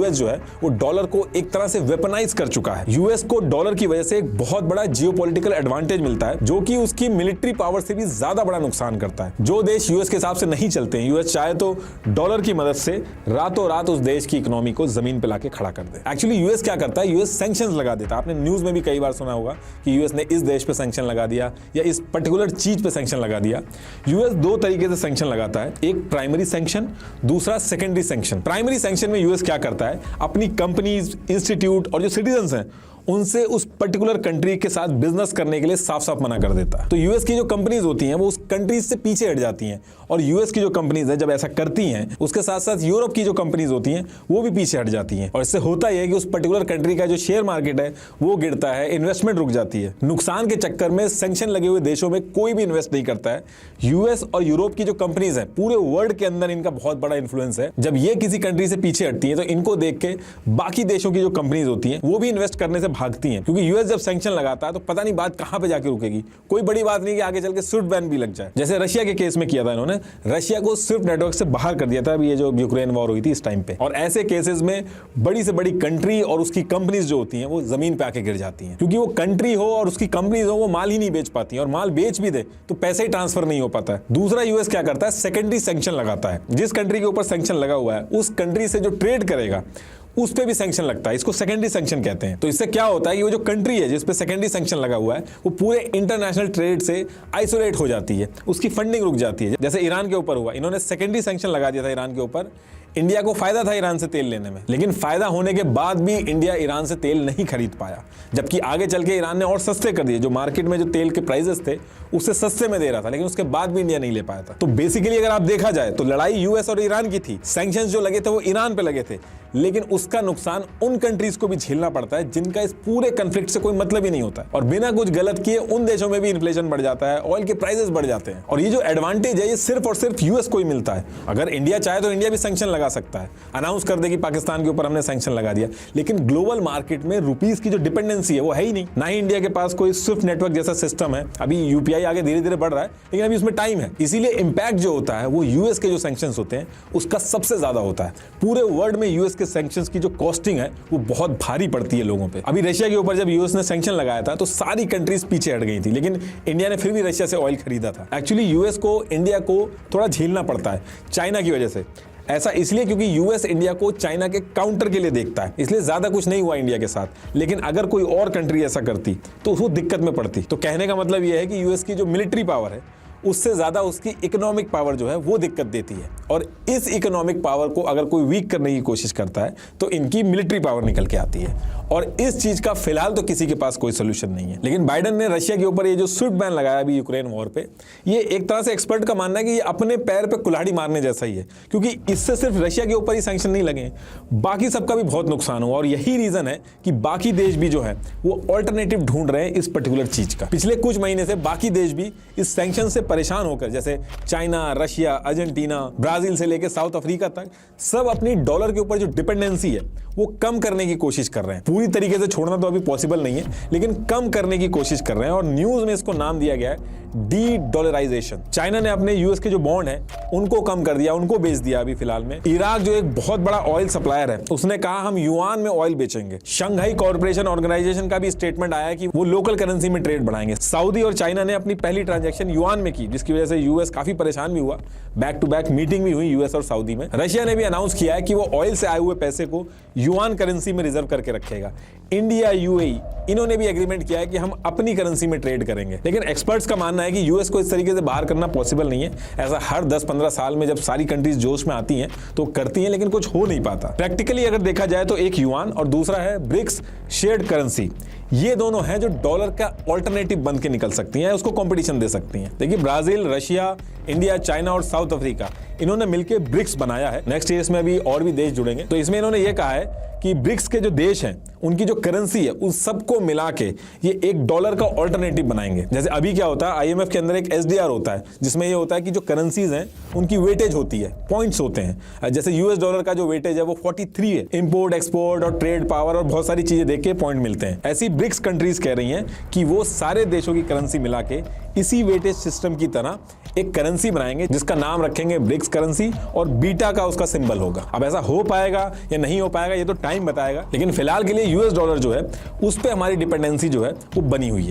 US जो है वो डॉलर को एक तरह से वेपनाइज कर चुका है। यूएस को डॉलर की वजह से एक बहुत बड़ा जियोपॉलिटिकल एडवांटेज मिलता है, जो कि उसकी मिलिट्री पावर से भी ज्यादा बड़ा नुकसान करता है। जो देश यूएस के हिसाब से नहीं चलते हैं, यूएस चाहे तो डॉलर की मदद से रातों रात उस देश की इकोनॉमी को जमीन पे लाके खड़ा कर दे। एक्चुअली यूएस क्या करता है, यूएस सैंक्शंस लगा देता है। आपने न्यूज में भी कई बार सुना होगा कि यूएस ने इस देश पे सैंक्शन लगा दिया या इस पर्टिकुलर चीज पे सैंक्शन लगा दिया। यूएस दो तरीके से सैंक्शन लगाता है, एक प्राइमरी सैंक्शन, दूसरा सेकेंडरी सैंक्शन। प्राइमरी सैंक्शन में यूएस क्या करता है, अपनी कंपनीज, इंस्टीट्यूट और जो सिटीजन्स हैं उनसे उस पर्टिकुलर कंट्री के साथ बिजनेस करने के लिए साफ साफ मना कर देता है। तो यूएस की जो कंपनीज होती हैं वो उस कंट्रीज से पीछे हट जाती हैं, और यूएस की जो कंपनीज है जब ऐसा करती हैं उसके साथ साथ यूरोप की जो कंपनीज होती हैं वो भी पीछे हट जाती हैं, और इससे होता यह है कि उस पर्टिकुलर कंट्री का जो शेयर मार्केट है वो गिरता है, इन्वेस्टमेंट रुक जाती है। नुकसान के चक्कर में सैंक्शन लगे हुए देशों में कोई भी इन्वेस्ट नहीं करता है। यूएस और यूरोप की जो कंपनीज है पूरे वर्ल्ड के अंदर इनका बहुत बड़ा इंफ्लुएंस है। जब ये किसी कंट्री से पीछे हटती है तो इनको देख के बाकी देशों की जो कंपनीज होती हैं वो भी इन्वेस्ट करने से भागती हैं, क्योंकि यूएस जब सैंक्शन लगाता है तो पता नहीं बात कहां पे जाके रुकेगी। कोई बड़ी बात नहीं कि आगे चल के स्विफ्ट बैन भी लग जाए, जैसे रशिया के केस में किया था इन्होंने। रशिया को स्विफ्ट नेटवर्क से बाहर कर दिया था अभी ये जो यूक्रेन वॉर हुई थी इस टाइम पे। और ऐसे केसेस में बड़ी से बड़ी कंट्री और उसकी कंपनीज जो होती हैं वो जमीन पे आके गिर जाती हैं, क्योंकि वो कंट्री हो और उसकी कंपनीज हो वो माल ही नहीं बेच पाती, और माल बेच भी दे तो पैसे ही ट्रांसफर नहीं हो पाता है। दूसरा यूएस क्या करता है, सेकेंडरी सैंक्शन लगाता है। जिस कंट्री के ऊपर सैंक्शन लगा हुआ है उस कंट्री से जो ट्रेड करेगा उस पे भी सैंक्शन लगता है। इसको सेकेंडरी सैंक्शन कहते हैं। तो इससे क्या होता है कि वो जो कंट्री है जिस पे सेकेंडरी सैंक्शन लगा हुआ है वो पूरे इंटरनेशनल ट्रेड से आइसोलेट हो जाती है, उसकी फंडिंग रुक जाती है। जैसे ईरान के ऊपर हुआ, इन्होंने सेकेंडरी सैंक्शन लगा दिया था ईरान के ऊपर। इंडिया को फायदा था ईरान से तेल लेने में, लेकिन फायदा होने के बाद भी इंडिया ईरान से तेल नहीं खरीद पाया, जबकि आगे चल के ईरान ने और सस्ते कर दिए। जो मार्केट में जो तेल के प्राइसेस थे उससे सस्ते में दे रहा था, लेकिन उसके बाद भी इंडिया नहीं ले पाया था। तो बेसिकली अगर आप देखा जाए तो लड़ाई यूएस और ईरान की थी। सैंक्शंस जो लगे थे वो ईरान पे लगे थे, लेकिन उसका नुकसान उन कंट्रीज को भी झेलना पड़ता है जिनका इस पूरे कन्फ्लिक्ट से कोई मतलब ही नहीं होता है, और बिना कुछ गलत किए उन देशों में भी इन्फ्लेशन बढ़ जाता है, ऑयल के प्राइसेस बढ़ जाते हैं। और ये जो एडवांटेज है ये सिर्फ और सिर्फ यूएस को ही मिलता है। अगर इंडिया चाहे तो इंडिया भी सैंक्शन लगा सकता है, अनाउंस कर दे कि पाकिस्तान के ऊपर हमने सैंक्शन लगा दिया, लेकिन ग्लोबल मार्केट में रुपीस की जो डिपेंडेंसी है वो है ही नहीं। ना ही इंडिया के पास कोई स्विफ्ट नेटवर्क जैसा सिस्टम है। अभी यूपीआई आगे धीरे धीरे बढ़ रहा है, लेकिन अभी उसमें टाइम है। इसीलिए इंपैक्ट जो होता है वो यूएस के जो सैंक्शंस होते हैं उसका सबसे ज्यादा होता है। पूरे वर्ल्ड में यूएस के सैंक्शंस की जो कॉस्टिंग है वो बहुत भारी पड़ती है लोगों पे। अभी रशिया के ऊपर जब यूएस ने सैंक्शन लगाया था तो सारी कंट्रीज पीछे हट गई थी, लेकिन इंडिया ने फिर भी रशिया से ऑयल खरीदा था। एक्चुअली यूएस को इंडिया को थोड़ा झेलना पड़ता है चाइना की वजह से। ऐसा इसलिए क्योंकि यूएस इंडिया को चाइना के काउंटर के लिए देखता है, इसलिए ज्यादा कुछ नहीं हुआ इंडिया के साथ। लेकिन अगर कोई और कंट्री ऐसा करती तो उसको दिक्कत में पड़ती। तो कहने का मतलब यह है कि यूएस की जो मिलिट्री पावर है उससे ज्यादा उसकी इकोनॉमिक पावर जो है वो दिक्कत देती है, और इस इकोनॉमिक पावर को अगर कोई वीक करने की कोशिश करता है तो इनकी मिलिट्री पावर निकल के आती है, और इस चीज का फिलहाल तो किसी के पास कोई सोल्यूशन नहीं है। लेकिन बाइडेन ने रशिया के ऊपर ये जो स्विफ्ट बैन लगाया अभी यूक्रेन वॉर पे, ये एक तरह से एक्सपर्ट का मानना है कि ये अपने पैर पे कुल्हाड़ी मारने जैसा ही है, क्योंकि इससे सिर्फ रशिया के ऊपर ही सैंक्शन नहीं लगे, बाकी सबका भी बहुत नुकसान हुआ। और यही रीजन है कि बाकी देश भी जो है वो ऑल्टरनेटिव ढूंढ रहे हैं इस पर्टिकुलर चीज का। पिछले कुछ महीने से बाकी देश भी इस सैंक्शन से परेशान होकर, जैसे चाइना, रशिया, अर्जेंटीना, ब्राजील से लेकर साउथ अफ्रीका तक, सब अपनी डॉलर के ऊपर जो डिपेंडेंसी है वो कम करने की कोशिश कर रहे हैं। पूरी तरीके से छोड़ना तो अभी पॉसिबल नहीं है, लेकिन कम करने की कोशिश कर रहे हैं, और न्यूज में इसको नाम दिया गया है डी डॉलराइजेशन। चाइना ने अपने यूएस के जो बॉन्ड है उनको कम कर दिया, उनको बेच दिया अभी फिलहाल में। इराक जो एक बहुत बड़ा ऑयल सप्लायर है उसने कहा हम युआन में ऑयल बेचेंगे। शंघाई कॉर्पोरेशन ऑर्गेनाइजेशन का भी स्टेटमेंट आया है कि वो लोकल करेंसी में ट्रेड बढ़ाएंगे। सऊदी और चाइना ने अपनी पहली ट्रांजैक्शन युआन में की, जिसकी वजह से यूएस काफी परेशान भी हुआ। बैक टू बैक मीटिंग भी हुई यूएस और सऊदी में। रशिया ने भी अनाउंस किया है कि वो ऑयल से आए हुए पैसे को युआन करेंसी में रिजर्व करके रखेगा। इंडिया, यूएई, इन्होंने भी एग्रीमेंट किया है कि हम अपनी करेंसी में ट्रेड करेंगे। लेकिन एक्सपर्ट्स का मानना है कि यूएस को इस तरीके से बाहर करना पॉसिबल नहीं है। ऐसा हर 10-15 साल में जब सारी कंट्रीज जोश में आती हैं तो करती हैं, लेकिन कुछ हो नहीं पाता। प्रैक्टिकली अगर देखा जाए तो एक युआन और दूसरा है ब्रिक्स शेयर्ड करेंसी, ये दोनों हैं जो डॉलर का ऑल्टरनेटिव बन के निकल सकती हैं, उसको कंपटीशन दे सकती हैं। देखिए ब्राजील, रशिया, इंडिया, चाइना और साउथ अफ्रीका, इन्होंने मिलकर ब्रिक्स बनाया है। नेक्स्ट ईयर में अभी और भी देश जुड़ेंगे। तो इसमें इन्होंने ये कहा है कि ब्रिक्स के जो देश हैं उनकी जो करेंसी है उन सबको मिला के ये एक डॉलर का ऑल्टरनेटिव बनाएंगे। जैसे अभी क्या होता है, आईएमएफ के अंदर एक एसडीआर होता है जिसमें ये होता है कि जो करेंसीज हैं उनकी वेटेज होती है, पॉइंट्स होते हैं। जैसे यूएस डॉलर का जो वेटेज है वो 43 है। इंपोर्ट, एक्सपोर्ट और ट्रेड पावर और बहुत सारी चीजें देख के पॉइंट मिलते हैं। ऐसी ब्रिक्स कंट्रीज कह रही हैं कि वो सारे देशों की करेंसी मिला के इसी वेटेज सिस्टम की तरह एक करेंसी बनाएंगे जिसका नाम रखेंगे ब्रिक्स करेंसी और बीटा का उसका सिंबल होगा। अब ऐसा हो पाएगा या नहीं हो पाएगा ये तो टाइम बताएगा, लेकिन फिलहाल के लिए यूएस डॉलर जो है उस पर हमारी डिपेंडेंसी जो है वो बनी हुई है।